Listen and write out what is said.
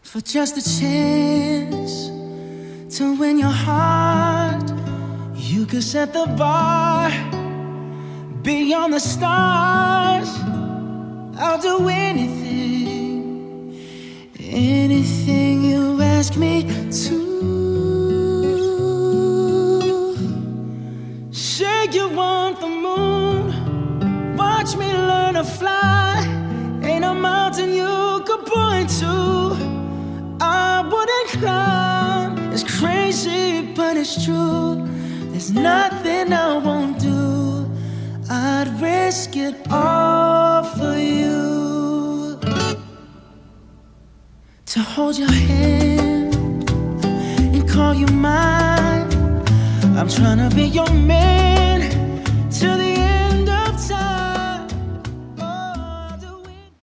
for just a chance to win your heart. You could set the bar beyond the stars. I'll do anything, anything you ask me to. Say you want the moon, watch me learn to fly. Ain't a mountain you could point to I wouldn't climb. It's crazy, but it's true. There's nothing I won't do. I'd risk it all for you. To hold your hand and call you mine. I'm trying to be your man.